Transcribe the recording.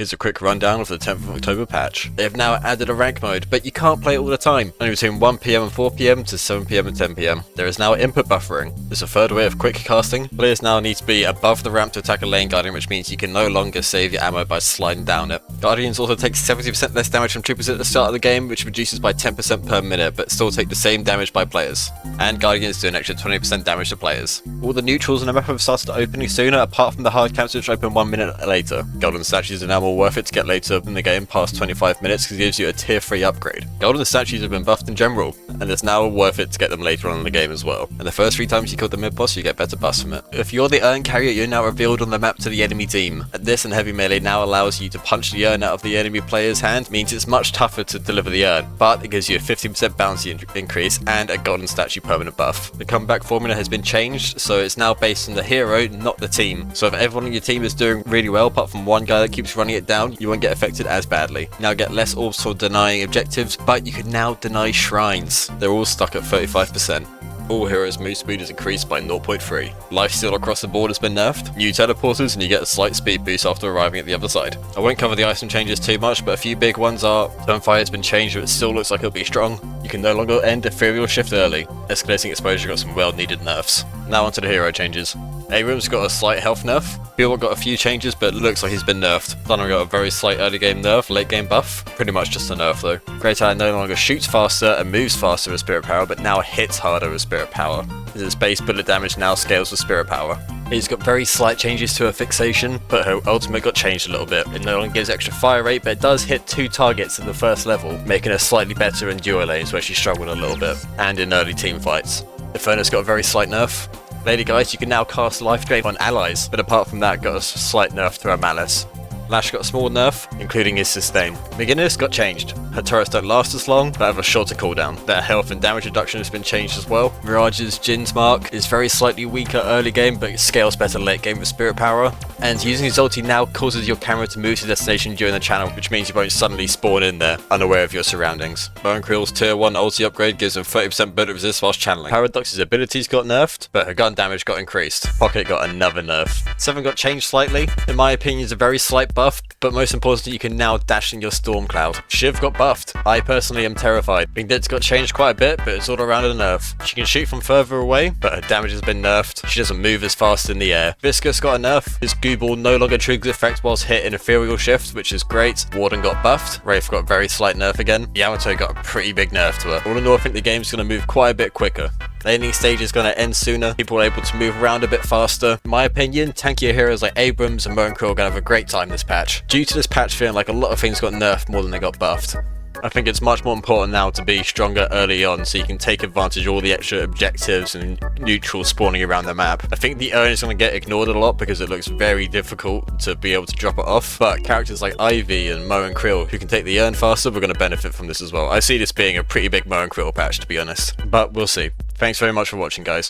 Here's a quick rundown of the 10th of October patch. They have now added a rank mode, but you can't play it all the time. Only between 1 PM and 4 PM to 7 PM and 10 PM. There is now input buffering. There's a third way of quick casting. Players now need to be above the ramp to attack a lane guardian, which means you can no longer save your ammo by sliding down it. Guardians also take 70% less damage from troopers at the start of the game, which reduces by 10% per minute, but still take the same damage by players. And Guardians do an extra 20% damage to players. All the neutrals on the map have started opening sooner, apart from the hard camps which open 1 minute later. Golden statues are now more worth it to get later in the game past 25 minutes because it gives you a tier 3 upgrade. Golden statues have been buffed in general, and it's now worth it to get them later on in the game as well. And the first 3 times you kill the mid boss, you get better buffs from it. If you're the urn carrier, you're now revealed on the map to the enemy team. This and heavy melee now allows you to punch the urn out of the enemy player's hand, means it's much tougher to deliver the urn, but it gives you a 15% bounty increase and a golden statue permanent buff. The comeback formula has been changed, so it's now based on the hero, not the team. So if everyone on your team is doing really well, apart from one guy that keeps running it down, you won't get affected as badly. Now get less orbs for denying objectives, but you can now deny shrines. They're all stuck at 35%. All heroes' move speed is increased by 0.3. Lifesteal across the board has been nerfed. New teleporters and you get a slight speed boost after arriving at the other side. I won't cover the item changes too much, but a few big ones are Turnfire has been changed but it still looks like it'll be strong. You can no longer end Ethereal Shift early. Escalating Exposure got some well needed nerfs. Now onto the hero changes. Abram's got a slight health nerf. Bill got a few changes but it looks like he's been nerfed. Thunder got a very slight early game nerf, late game buff. Pretty much just a nerf though. Great Eye no longer shoots faster and moves faster with Spirit Power, but now hits harder with Spirit Power. His base bullet damage now scales with Spirit Power. He's got very slight changes to her fixation, but her ultimate got changed a little bit. It no longer gives extra fire rate, but it does hit 2 targets at the first level, making her slightly better in duo lanes where she struggled a little bit, and in early team fights. Inferno's got a very slight nerf. Lady Guys, you can now cast Life Drain on allies, but apart from that got a slight nerf to her Malice. Lash got a small nerf, including his sustain. Beginner's got changed. Her turrets don't last as long, but have a shorter cooldown. Their health and damage reduction has been changed as well. Mirage's Jin's Mark is very slightly weaker early game, but scales better late game with Spirit Power. And using his ulti now causes your camera to move to destination during the channel, which means you won't suddenly spawn in there, unaware of your surroundings. Bone Krill's tier 1 ulti upgrade gives him 30% bullet resist whilst channeling. Paradox's abilities got nerfed, but her gun damage got increased. Pocket got another nerf. 7 got changed slightly. In my opinion, it's a very slight buff, but most importantly, you can now dash in your Storm Cloud. Shiv got buffed. I personally am terrified. Bing Dit's got changed quite a bit, but it's all around a nerf. She can shoot from further away, but her damage has been nerfed. She doesn't move as fast in the air. Viscous got a nerf. His goo ball no longer triggers effect whilst hit in Ethereal Shift, which is great. Warden got buffed. Wraith got a very slight nerf again. Yamato got a pretty big nerf to her. All in all, I think the game's going to move quite a bit quicker. Laning stage is going to end sooner, people are able to move around a bit faster. In my opinion, tankier heroes like Abrams and Moan Krill are going to have a great time this patch. Due to this patch feeling like a lot of things got nerfed more than they got buffed. I think it's much more important now to be stronger early on so you can take advantage of all the extra objectives and neutrals spawning around the map. I think the urn is going to get ignored a lot because it looks very difficult to be able to drop it off, but characters like Ivy and Mo and Krill who can take the urn faster are going to benefit from this as well. I see this being a pretty big Mo and Krill patch, to be honest, but we'll see. Thanks very much for watching, guys.